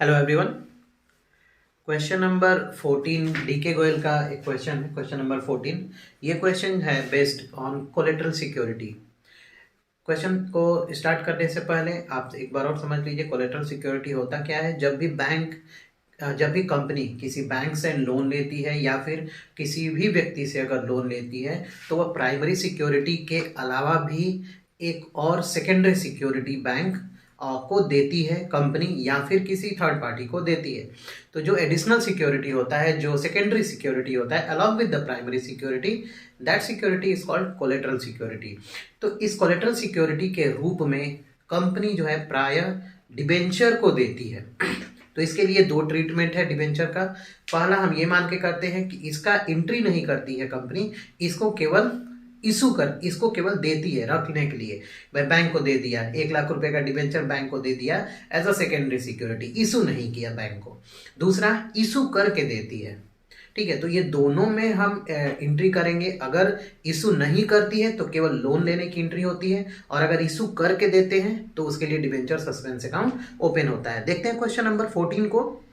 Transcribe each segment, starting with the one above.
Hello everyone. Question number 14 DK Goyal का एक question है। क्वेश्चन नंबर 14 ये क्वेश्चन है based on collateral security. Question को स्टार्ट करने से पहले आप एक बार और समझ लीजिए कोलेटरल सिक्योरिटी होता क्या है। जब भी कंपनी किसी बैंक से लोन लेती है या फिर किसी भी व्यक्ति से अगर लोन लेती है तो वह प्राइमरी सिक्योरिटी के अलावा भी एक और सेकेंडरी सिक्योरिटी बैंक को देती है कंपनी या फिर किसी थर्ड पार्टी को देती है। तो जो एडिशनल सिक्योरिटी होता है, जो सेकेंडरी सिक्योरिटी होता है along with the primary security, that security is called collateral security. तो इस कोलेटरल सिक्योरिटी के रूप में कंपनी जो है प्रायः डिबेंचर को देती है। तो इसके लिए दो ट्रीटमेंट है डिबेंचर का। पहला, हम ये मान के करते हैं कि इसका एंट्री नहीं करती है कंपनी, इसको केवल देती है रखने के लिए। भाई बैंक को दे दिया 1 लाख रुपए का डिबेंचर, बैंक को दे दिया as a secondary security, issue नहीं किया बैंक को। दूसरा, इशू करके देती है। ठीक है, तो ये दोनों में हम एंट्री करेंगे। अगर इशू नहीं करती है तो केवल लोन लेने की एंट्री होती है, और अगर इशू करके देते हैं तो उसके लिए डिबेंचर सस्पेंस अकाउंट ओपन होता है। देखते हैं क्वेश्चन नंबर 14 को।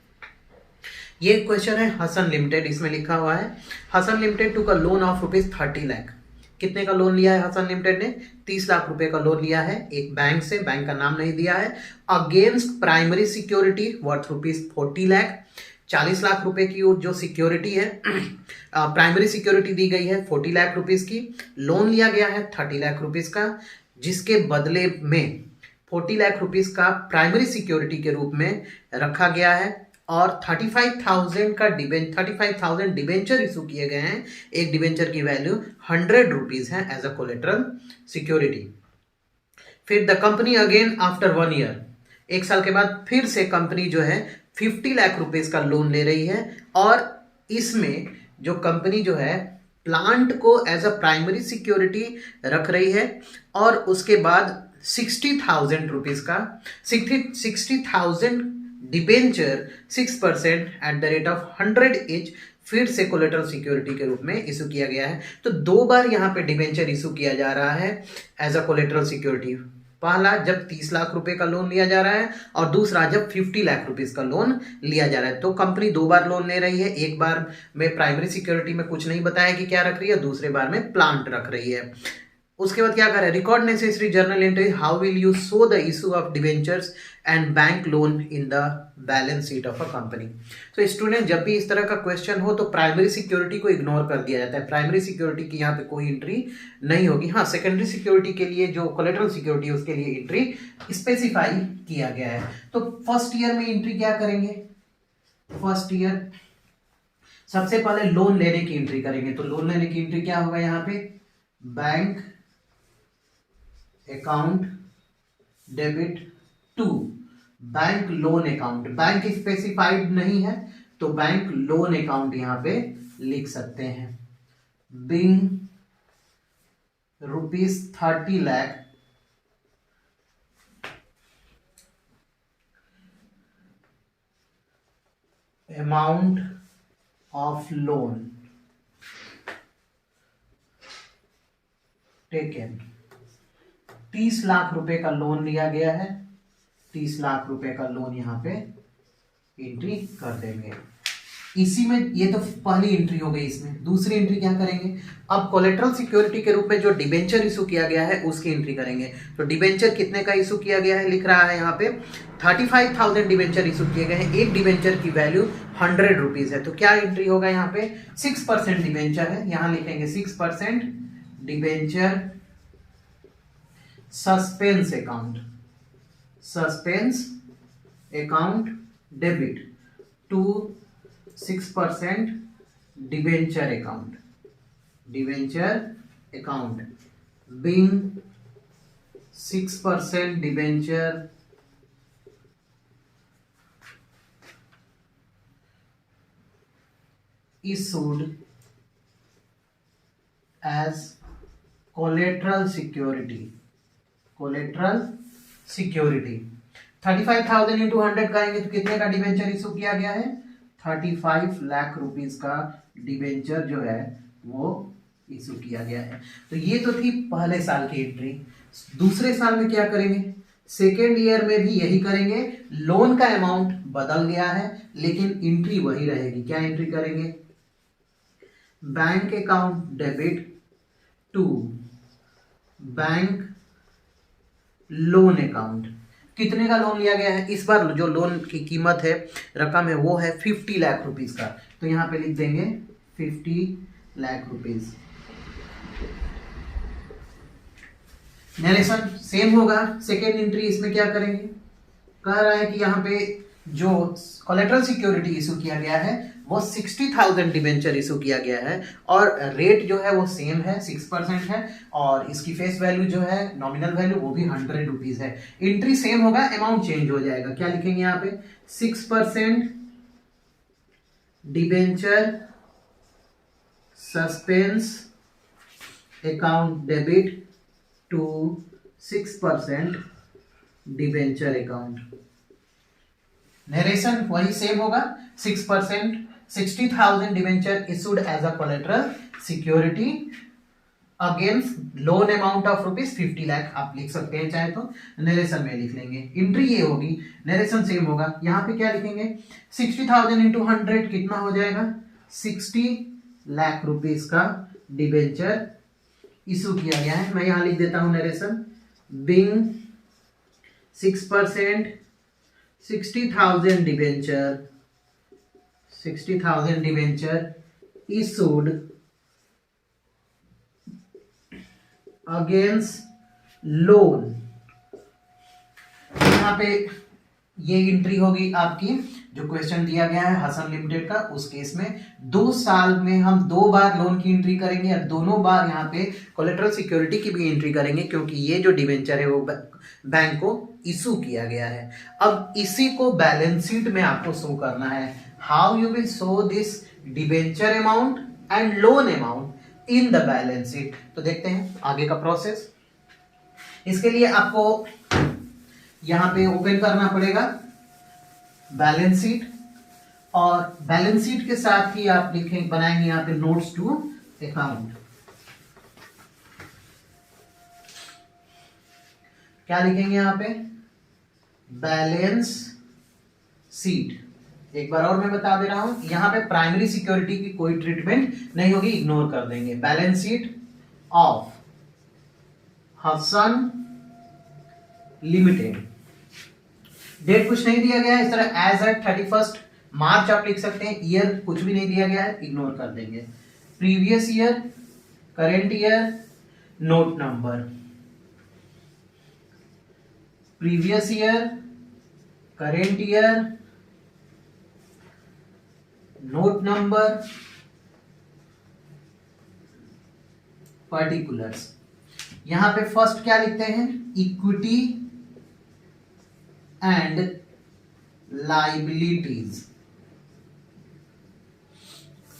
ये क्वेश्चन है हसन लिमिटेड, इसमें लिखा हुआ है हसन लिमिटेड टू का लोन ऑफ ₹30 लाख। कितने का लोन लिया है हसन लिमिटेड ने? 30 लाख रुपए का लोन लिया है एक बैंक से, बैंक का नाम नहीं दिया है, against primary security worth ₹40 lakh. 40 lakh रुपए की जो सिक्योरिटी है, प्राइमरी सिक्योरिटी दी गई है 40 लाख रुपीस की, लोन लिया गया है 30 लाख रुपीस का, जिसके बदले में 40 लाख रुपीस का प्राइमरी सिक्योरिटी के रूप में रखा गया है, और 35,000 डिबेंचर इशू किए गए हैं। एक डिबेंचर की वैल्यू 100 रुपीज है एज अ कोलेटरल सिक्योरिटी। फिर the company again after 1 year, 1 साल के बाद फिर से कंपनी जो है 50 लाख रुपीज का लोन ले रही है, और इसमें जो कंपनी जो है प्लांट को एज अ प्राइमरी सिक्योरिटी रख रही है, और उसके बाद 60,000 रुपीज का 60,000 debenture 6% at the rate of 100 each फिर से कोलेटरल सिक्योरिटी के रूप में इशू किया गया है। तो 2 बार यहाँ पे डिबेंचर इशू किया जा रहा है एज अ कोलेटरल सिक्योरिटी। पहला जब 30 लाख रुपए का लोन लिया जा रहा है, और दूसरा जब 50 लाख रुपीस का लोन लिया जा रहा है। तो कंपनी 2 बार लोन ले रही है, एक बार में प्राइमरी सिक्योरिटी में कुछ नहीं बताया कि क्या रख रही है, दूसरे बार में प्लांट रख रही है। उसके बाद क्या करें, record necessary journal entry, how will you show the issue of debentures and bank loan in the balance sheet of a company. तो स्टूडेंट, जब भी इस तरह का क्वेश्चन हो तो प्राइमरी सिक्योरिटी को इग्नोर कर दिया जाता है। प्राइमरी सिक्योरिटी की यहाँ पे कोई एंट्री नहीं होगी। हाँ, सेकेंडरी सिक्योरिटी के लिए जो कोलेटरल सिक्योरिटी है उसके लिए एंट्री स्पेसिफाई किया गया है। तो फर्स्ट ईयर में एंट्री क्या करेंगे? फर्स्ट ईयर सबसे पहले लोन लेने की एंट्री करेंगे। तो लोन लेने की एंट्री क्या होगा यहाँ पे? Bank account debit to bank loan account. Bank स्पेसिफाइड नहीं है तो बैंक लोन अकाउंट यहां पे लिख सकते हैं। Being ₹30 lakh amount of loan taken. 30 lakh रुपए का लोन लिया गया है, 30 लाख रुपए का लोन यहां पे एंट्री कर देंगे। इसी में ये तो पहली एंट्री हो गई। इसमें दूसरी एंट्री क्या करेंगे? अब कोलेटरल सिक्योरिटी के रूप में जो डिबेंचर इशू किया गया है उसकी एंट्री करेंगे। तो डिबेंचर कितने का इशू किया गया है लिख रहा है यहाँ पे 35,000 डिबेंचर इशू किए गए हैं। एक डिबेंचर की वैल्यू 100 रुपीज है। तो क्या एंट्री होगा यहाँ पे? 6% डिबेंचर है, यहां लिखेंगे 6% debenture suspense account debit to 6% debenture account being 6% debenture issued as collateral security 35,000 into 100 करेंगे तो कितने का डिबेंचर इशू किया गया है? 35 लाख रुपीस का डिबेंचर जो है वो इशू किया गया है। तो ये तो थी पहले साल की एंट्री। दूसरे साल में क्या करेंगे? सेकेंड ईयर में भी यही करेंगे। लोन का अमाउंट बदल गया है, लेकिन एंट्री वही रहेगी। क्या एंट्री करेंगे? Bank account debit to bank loan account. कितने का लोन लिया गया है? इस बार जो लोन की कीमत है, रकम है, वो है 50 लाख रुपीस का। तो यहां पे लिख देंगे 50 लाख रुपीस। नरेशन सेम होगा। सेकेंड एंट्री इसमें क्या करेंगे? कह रहा है कि यहाँ पे जो कोलेटरल सिक्योरिटी इशू किया गया है वो 60,000 डिबेंचर इशू किया गया है, और रेट जो है वो सेम है, 6% है, और इसकी फेस वैल्यू जो है, नॉमिनल वैल्यू, वो भी 100 रुपीज है। एंट्री सेम होगा, अमाउंट चेंज हो जाएगा। क्या लिखेंगे यहाँ पे? 6% debenture suspense account debit to 6% debenture account. Narration वही सेम होगा, 6%, 60,000 debenture issued as a collateral security against loan amount of rupees 50 lakh आप लिख सकते हैं, चाहे तो नरेशन में लिख लेंगे। एंट्री ये होगी, नरेशन सेम होगा। यहां पे क्या लिखेंगे? 60,000 इंटू 100 कितना हो जाएगा? 60 लाख रुपीज का डिबेंचर इशू किया गया है। मैं यहां लिख देता हूं narration, being 6%, 60,000 debenture issued against loan. यहाँ पे ये एंट्री होगी आपकी, जो क्वेश्चन दिया गया है हसन लिमिटेड का, उस केस में 2 साल में हम 2 बार लोन की एंट्री करेंगे, और दोनों बार यहाँ पे कोलेटरल सिक्योरिटी की भी एंट्री करेंगे, क्योंकि ये जो डिबेंचर है वो बैंक को इशू किया गया है। अब इसी को बैलेंस शीट में आपको शो करना है। How you will show this debenture amount and loan amount in the balance sheet? तो देखते हैं आगे का प्रोसेस। इसके लिए आपको यहां पे ओपन करना पड़ेगा बैलेंस शीट, और बैलेंस शीट के साथ ही आप लिखेंगे, बनाएंगे यहां पे नोट्स टू अकाउंट। क्या लिखेंगे यहां पे? Balance sheet. एक बार और मैं बता दे रहा हूं, यहां पे प्राइमरी सिक्योरिटी की कोई ट्रीटमेंट नहीं होगी, इग्नोर कर देंगे। Balance sheet of Hasan limited. Date कुछ नहीं दिया गया है, इस तरह एज एट 31 मार्च आप लिख सकते हैं, ईयर कुछ भी नहीं दिया गया है, इग्नोर कर देंगे। Previous year, current year, note number. Previous year, current year, note number, particulars. यहां पे फर्स्ट क्या लिखते हैं? Equity and liabilities.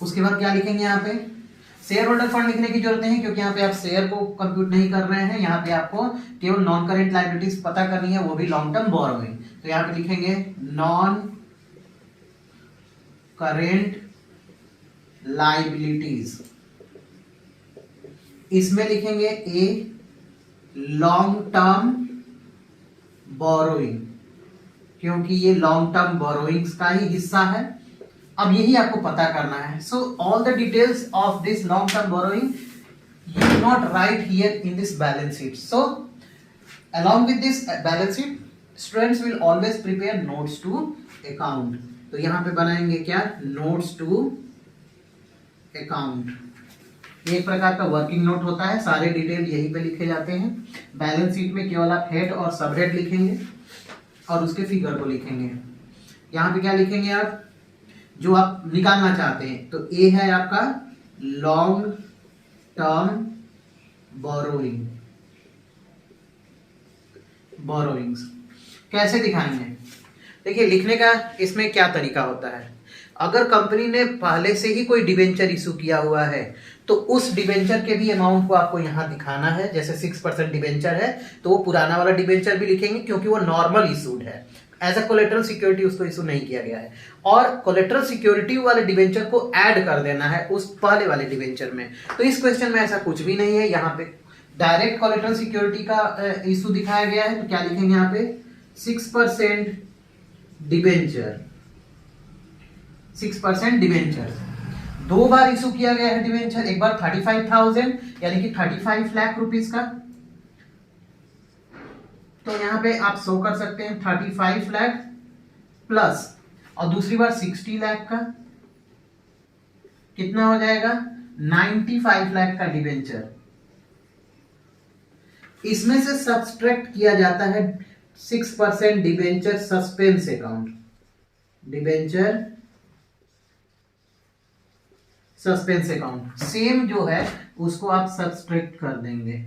उसके बाद क्या लिखेंगे यहां पे? शेयर होल्डर फंड लिखने की जरूरत नहीं, क्योंकि यहां पे आप शेयर को कंप्यूट नहीं कर रहे हैं, यहां पे आपको केवल नॉन करेंट लाइबिलिटीज पता करनी है, वो भी लॉन्ग टर्म बोरोइंग। तो यहां पे लिखेंगे नॉन करेंट लाइबिलिटीज। इसमें लिखेंगे ए लॉन्ग टर्म बोरोइंग, क्योंकि ये लॉन्ग टर्म बोरोइंग्स का ही हिस्सा है। अब यही आपको पता करना है। So all the details of this long term borrowing you not right here in this balance sheet. So along with this balance sheet, students will always prepare notes to account। तो यहां पे बनाएंगे क्या? Notes to account. एक प्रकार का working note होता है, सारे डिटेल यहीं पे लिखे जाते हैं। बैलेंस शीट में केवल आप हेड और सब हेड लिखेंगे और उसके फिगर को लिखेंगे। यहां पे क्या लिखेंगे आप? जो आप निकालना चाहते हैं। तो ए है आपका लॉन्ग टर्म बोरोइंग, बोरोइंग्स। कैसे दिखाएंगे? देखिए लिखने का इसमें क्या तरीका होता है। अगर कंपनी ने पहले से ही कोई डिबेंचर इशू किया हुआ है तो उस डिबेंचर के भी अमाउंट को आपको यहां दिखाना है। जैसे 6% डिबेंचर है तो वो पुराना वाला डिबेंचर भी लिखेंगे, क्योंकि वो नॉर्मल इशूड है, एज अ कोलेटरल सिक्योरिटी उसको इशू नहीं किया गया है। और कोलेटरल सिक्योरिटी वाले डिबेंचर को ऐड कर देना है उस पहले वाले डिबेंचर में। तो इस क्वेश्चन में ऐसा कुछ भी नहीं है, यहाँ पे डायरेक्ट कोलेटरल सिक्योरिटी का इशू दिखाया गया है। तो क्या लिखेंगे यहाँ पे? 6% डिबेंचर, 6% डिबेंचर। 2 बार इशू किया गया है डिबेंचर, एक बार 35,000 यानी कि 35 लाख रुपीस का, तो यहां पे आप शो कर सकते हैं 35 लाख प्लस, और दूसरी बार 60 लाख का, कितना हो जाएगा 95 लाख का डिबेंचर। इसमें से सब्सट्रैक्ट किया जाता है 6% debenture suspense account, debenture suspense account same जो है उसको आप सब्सट्रैक्ट कर देंगे,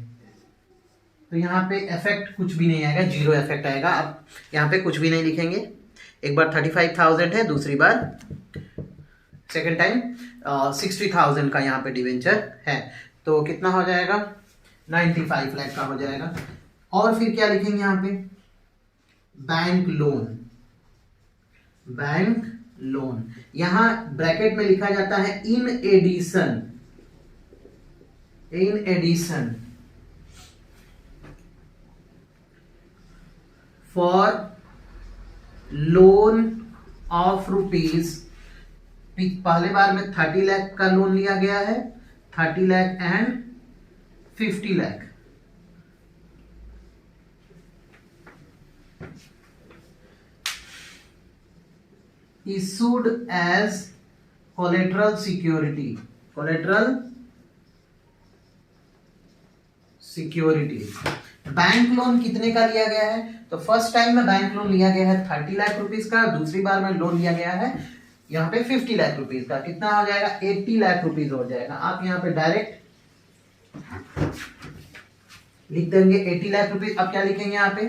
तो यहाँ पे इफेक्ट कुछ भी नहीं आएगा, जीरो इफेक्ट आएगा। आप यहाँ पे कुछ भी नहीं लिखेंगे, एक बार 35,000 है, दूसरी बार सेकेंड टाइम 60,000 का यहाँ पे डिवेंचर है, तो कितना हो जाएगा 95 लाख का हो जाएगा। और फिर क्या लिखेंगे यहाँ पे, बैंक लोन, बैंक लोन, यहां ब्रैकेट में लिखा जाता है in addition, in addition for loan of rupees, पहले बार में 30 लाख का लोन लिया गया है, 30 lakh and 50 lakh, issued as collateral security, collateral security। Bank loan कितने का लिया गया है, तो फर्स्ट टाइम में बैंक लोन लिया गया है 30 लाख रुपीस का, दूसरी बार में लोन लिया गया है यहाँ पे 50 लाख रुपीस का, कितना हो जाएगा 80 लाख रुपीस हो जाएगा। आप यहाँ पे डायरेक्ट लिख देंगे 80 लाख रुपीस। अब क्या लिखेंगे यहाँ पे,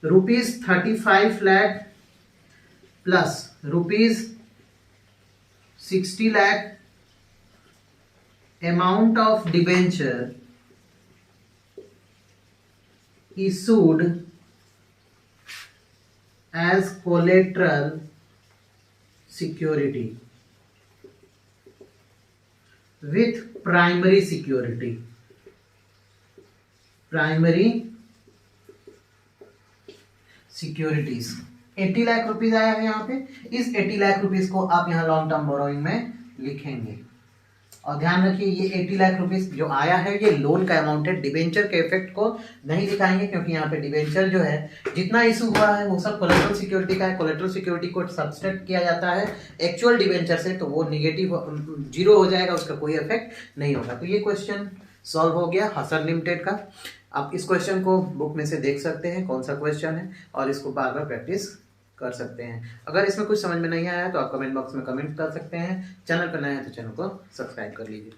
rupees 35 lakh plus rupees 60 lakh amount of debenture issued as collateral security with primary security, primary securities. 80 lakh rupees आया है यहाँ पे, इस 80 लाख रुपीस को आप यहाँ लॉन्ग टर्म बोरोइंग में लिखेंगे। और ध्यान रखिए ये 80 लाख रुपीस जो आया है ये लोन का अमाउंट है, डिबेंचर के इफेक्ट को नहीं दिखाएंगे क्योंकि यहाँ पे डिबेंचर जो है जितना इशू हुआ है वो सब कोलेटरल सिक्योरिटी का है। कोलेटरल सिक्योरिटी को सब्सट्रैक्ट किया जाता है एक्चुअल डिबेंचर से, तो वो निगेटिव जीरो हो जाएगा, उसका कोई इफेक्ट नहीं होगा। तो ये क्वेश्चन सॉल्व हो गया हसन लिमिटेड का। आप इस क्वेश्चन को बुक में से देख सकते हैं कौन सा क्वेश्चन है, और इसको बार बार प्रैक्टिस कर सकते हैं। अगर इसमें कुछ समझ में नहीं आया तो आप कमेंट बॉक्स में कमेंट कर सकते हैं। चैनल पर नए हैं तो चैनल को सब्सक्राइब कर लीजिए।